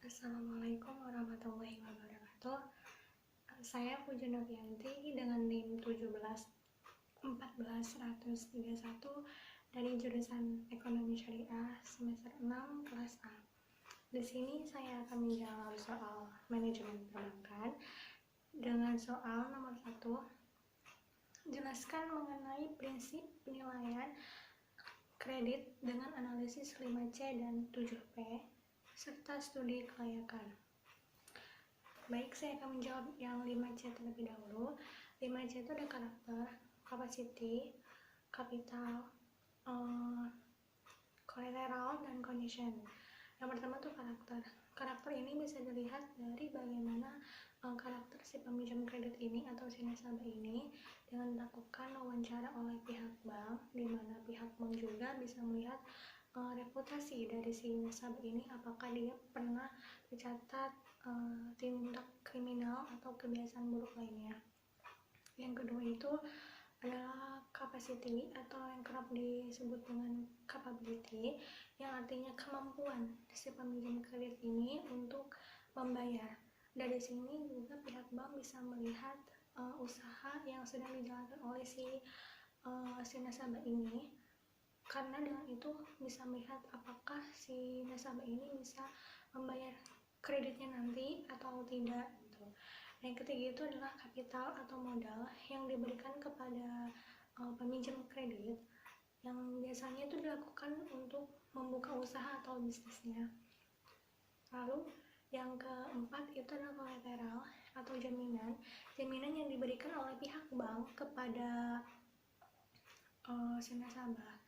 Assalamualaikum warahmatullahi wabarakatuh. Saya Puji Novianti dengan NIM 1714131 dari jurusan Ekonomi Syariah semester 6 kelas A. Di sini saya akan menjawab soal manajemen perbankan dengan soal nomor 1. Jelaskan mengenai prinsip penilaian kredit dengan analisis 5C dan 7P serta studi kelayakan. Baik, saya akan menjawab yang 5C terlebih dahulu. 5C itu ada karakter, capacity, capital, collateral, dan condition. Yang pertama itu karakter. Karakter ini bisa dilihat dari bagaimana karakter si peminjam kredit ini atau si nasabah ini dengan dilakukan wawancara oleh pihak bank, di mana pihak bank juga bisa melihat reputasi dari si nasabah ini, apakah dia pernah tercatat tindak kriminal atau kebiasaan buruk lainnya. Yang kedua itu adalah capacity atau yang kerap disebut dengan capability, yang artinya kemampuan si peminjam kredit ini untuk membayar. Dari sini juga pihak bank bisa melihat usaha yang sedang dijalankan oleh si nasabah ini, karena dengan itu bisa melihat apakah si nasabah ini bisa membayar kreditnya nanti atau tidak gitu. Yang ketiga itu adalah kapital atau modal yang diberikan kepada peminjam kredit, yang biasanya itu dilakukan untuk membuka usaha atau bisnisnya. Lalu yang keempat itu adalah kolateral atau jaminan yang diberikan oleh pihak bank kepada si nasabah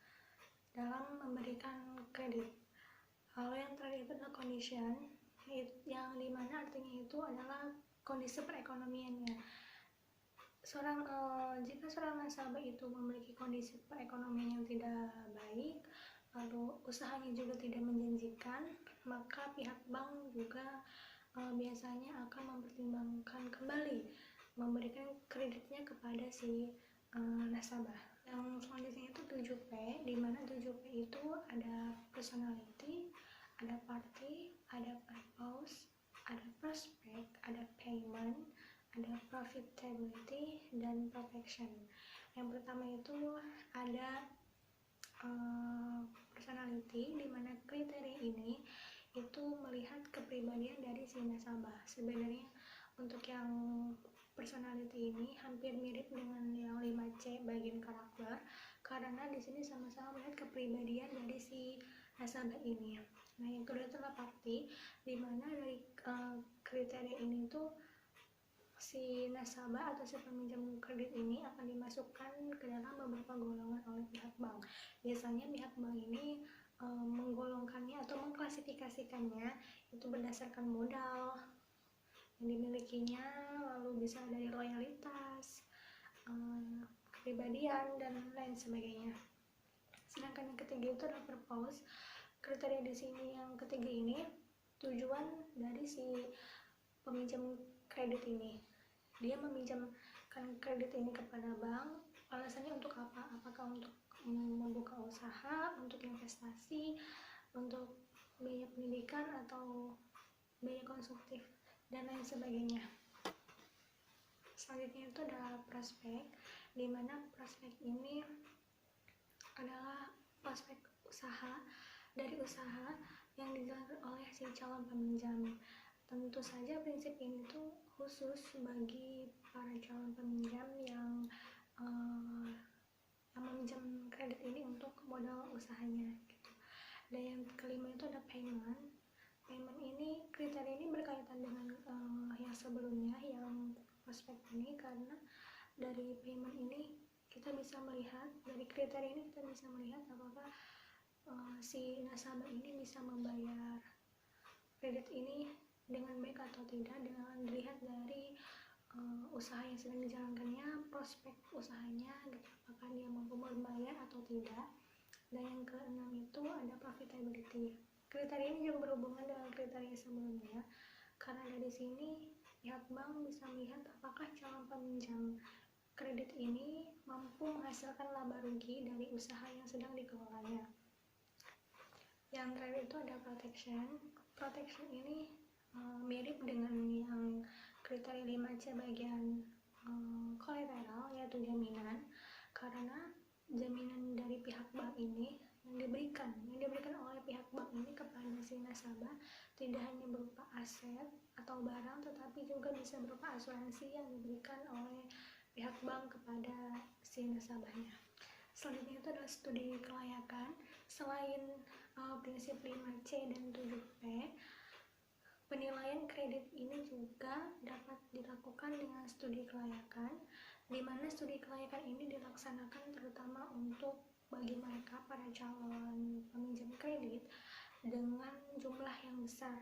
dalam memberikan kredit. Lalu yang terakhir itu adalah condition, yang dimana artinya itu adalah kondisi perekonomiannya. Jika seorang nasabah itu memiliki kondisi perekonomian yang tidak baik, lalu usahanya juga tidak menjanjikan, maka pihak bank juga biasanya akan mempertimbangkan kembali memberikan kreditnya kepada si nasabah. Yang selanjutnya itu 7P, di mana 7P itu ada personality, ada party, ada purpose, ada prospect, ada payment, ada profitability, dan protection. Yang pertama itu ada personality, di mana kriteria ini itu melihat kepribadian dari si nasabah. Sebenarnya untuk yang personality ini hampir mirip dengan yang 5C bagian karakter, karena di sini sama-sama melihat kepribadian dari si nasabah ini. Nah, yang kedua itu adalah party, di mana dari kriteria ini tuh si nasabah atau si peminjam kredit ini akan dimasukkan ke dalam beberapa golongan oleh pihak bank. Biasanya pihak bank ini menggolongkannya atau mengklasifikasikannya itu berdasarkan modal yang dimilikinya, lalu bisa dari loyalitas, kepribadian, dan lain sebagainya. Sedangkan yang ketiga itu adalah purpose. Kriteria di sini yang ketiga ini tujuan dari si peminjam kredit ini. Dia meminjamkan kredit ini kepada bank, alasannya untuk apa? Apakah untuk membuka usaha, untuk investasi, untuk biaya pendidikan, atau biaya konsumtif, dan lain sebagainya. Selanjutnya itu adalah prospek, di mana prospek ini adalah prospek usaha dari usaha yang dijalankan oleh si calon peminjam. Tentu saja prinsip ini tuh khusus bagi para calon peminjam yang meminjam kredit ini untuk modal usahanya gitu. Dan yang kelima itu ada payment. Payment ini, kriteria ini berkaitan dengan yang sebelumnya, yang prospek ini, karena dari payment ini kita bisa melihat, dari kriteria ini kita bisa melihat apakah si nasabah ini bisa membayar kredit ini dengan baik atau tidak, dengan dilihat dari usaha yang sedang dijalankannya, prospek usahanya gitu, apakah dia mampu membayar atau tidak. Dan yang keenam itu ada profitability. Kriteria ini juga berhubungan dengan kriteria sebelumnya, karena dari sini pihak bank bisa melihat apakah calon peminjam kredit ini mampu menghasilkan laba rugi dari usaha yang sedang dikelolanya. Yang terakhir itu ada protection. Protection ini mirip dengan yang kriteria 5C bagian kolateral, yaitu jaminan, karena jaminan dari pihak bank ini yang diberikan oleh pihak bank ini kepada si nasabah tidak hanya berupa aset atau barang, tetapi juga bisa berupa asuransi yang diberikan oleh pihak bank kepada si nasabahnya. Selanjutnya itu adalah studi kelayakan. Selain prinsip 5C dan 7P, penilaian kredit ini juga dapat dilakukan dengan studi kelayakan, di mana studi kelayakan ini dilaksanakan terutama untuk bagi mereka para calon peminjam kredit dengan jumlah yang besar.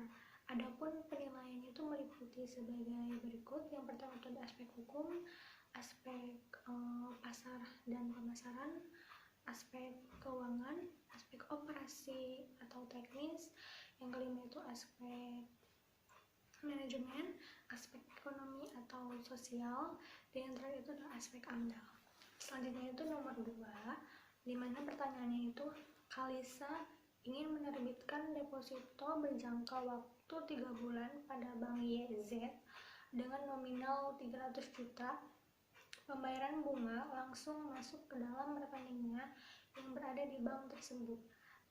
Adapun penilaiannya itu meliputi sebagai berikut. Yang pertama itu ada aspek hukum, aspek pasar dan pemasaran, aspek keuangan, aspek operasi atau teknis. Yang kelima itu aspek manajemen, aspek ekonomi atau sosial, dan yang terakhir itu adalah aspek AMDAL. Selanjutnya itu nomor 2, di mana pertanyaannya itu Kalisa ingin menerbitkan deposito berjangka waktu 3 bulan pada Bank YZ dengan nominal 300 juta. Pembayaran bunga langsung masuk ke dalam rekeningnya yang berada di bank tersebut.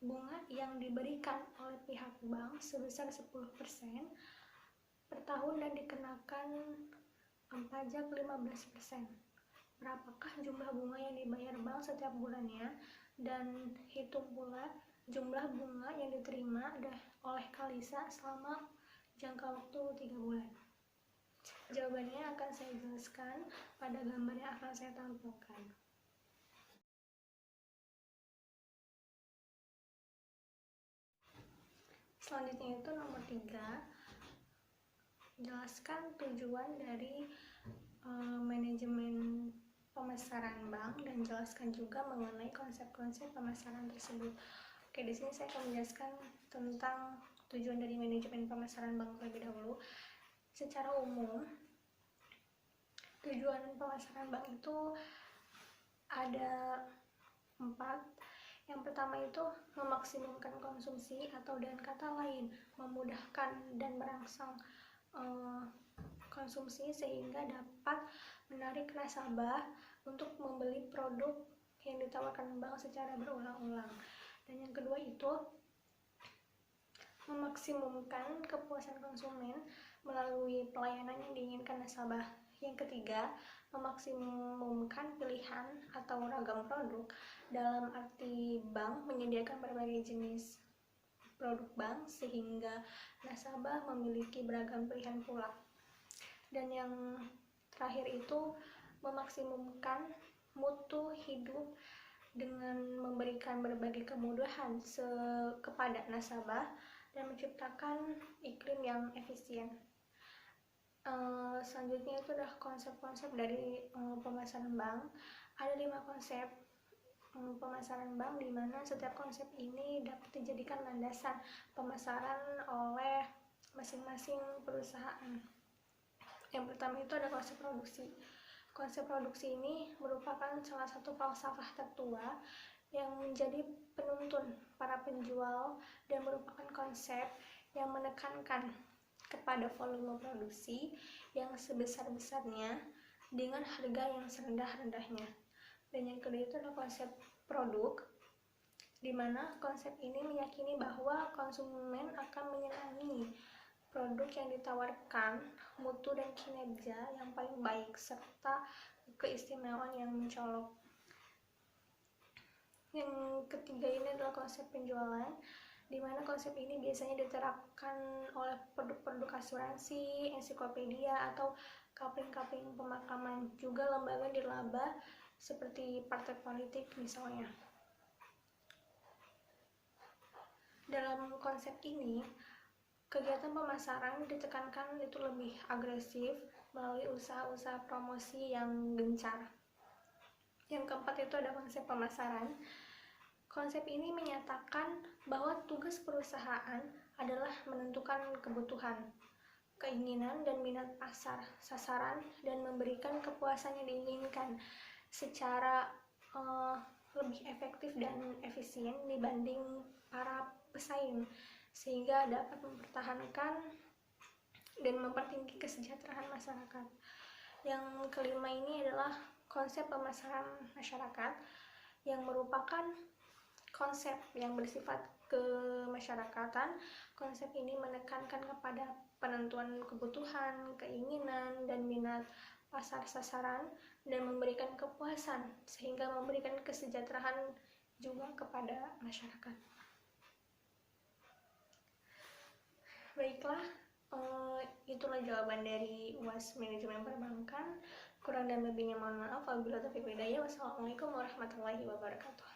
Bunga yang diberikan oleh pihak bank sebesar 10% per tahun dan dikenakan pajak 15%. Berapakah jumlah bunga yang dibayar bank setiap bulannya, dan hitung pula jumlah bunga yang diterima oleh Kalisa selama jangka waktu 3 bulan. Jawabannya akan saya jelaskan pada gambar yang akan saya tampilkan. Selanjutnya itu nomor 3, jelaskan tujuan dari manajemen pemasaran bank dan jelaskan juga mengenai konsep-konsep pemasaran tersebut. Oke, di sini saya akan menjelaskan tentang tujuan dari manajemen pemasaran bank terlebih dahulu. Secara umum, tujuan pemasaran bank itu ada 4. Yang pertama itu memaksimumkan konsumsi, atau dengan kata lain memudahkan dan merangsang konsumsi sehingga dapat menarik nasabah untuk membeli produk yang ditawarkan bank secara berulang-ulang. Dan yang kedua itu memaksimumkan kepuasan konsumen melalui pelayanan yang diinginkan nasabah. Yang ketiga, memaksimumkan pilihan atau ragam produk, dalam arti bank menyediakan berbagai jenis produk bank sehingga nasabah memiliki beragam pilihan pula. Dan yang terakhir itu memaksimumkan mutu hidup dengan memberikan berbagai kemudahan kepada nasabah dan menciptakan iklim yang efisien. Selanjutnya itu adalah konsep-konsep dari pemasaran bank. Ada 5 konsep pemasaran bank, di mana setiap konsep ini dapat dijadikan landasan pemasaran oleh masing-masing perusahaan. Yang pertama itu ada konsep produksi. Konsep produksi ini merupakan salah satu falsafah tertua yang menjadi penuntun para penjual dan merupakan konsep yang menekankan kepada volume produksi yang sebesar-besarnya dengan harga yang serendah-rendahnya. Dan yang kedua itu adalah konsep produk, di mana konsep ini meyakini bahwa konsumen akan menyenangi produk yang ditawarkan, mutu dan kinerja yang paling baik, serta keistimewaan yang mencolok. Yang ketiga ini adalah konsep penjualan, di mana konsep ini biasanya diterapkan oleh produk-produk asuransi, ensiklopedia, atau kapling-kapling pemakaman, juga lembaga nirlaba seperti partai politik misalnya. Dalam konsep ini, kegiatan pemasaran ditekankan itu lebih agresif melalui usaha-usaha promosi yang gencar. Yang keempat itu ada konsep pemasaran. Konsep ini menyatakan bahwa tugas perusahaan adalah menentukan kebutuhan, keinginan dan minat pasar, sasaran, dan memberikan kepuasan yang diinginkan secara lebih efektif dan efisien dibanding para pesaing, sehingga dapat mempertahankan dan mempertinggi kesejahteraan masyarakat. Yang kelima ini adalah konsep pemasaran masyarakat, yang merupakan konsep yang bersifat kemasyarakatan. Konsep ini menekankan kepada penentuan kebutuhan, keinginan, dan minat pasar sasaran, dan memberikan kepuasan sehingga memberikan kesejahteraan juga kepada masyarakat. Baiklah, itulah jawaban dari UAS Manajemen Perbankan. Kurang dan lebihnya mohon maaf. Wabillahi taufiq wal hidayah. Wassalamualaikum warahmatullahi wabarakatuh.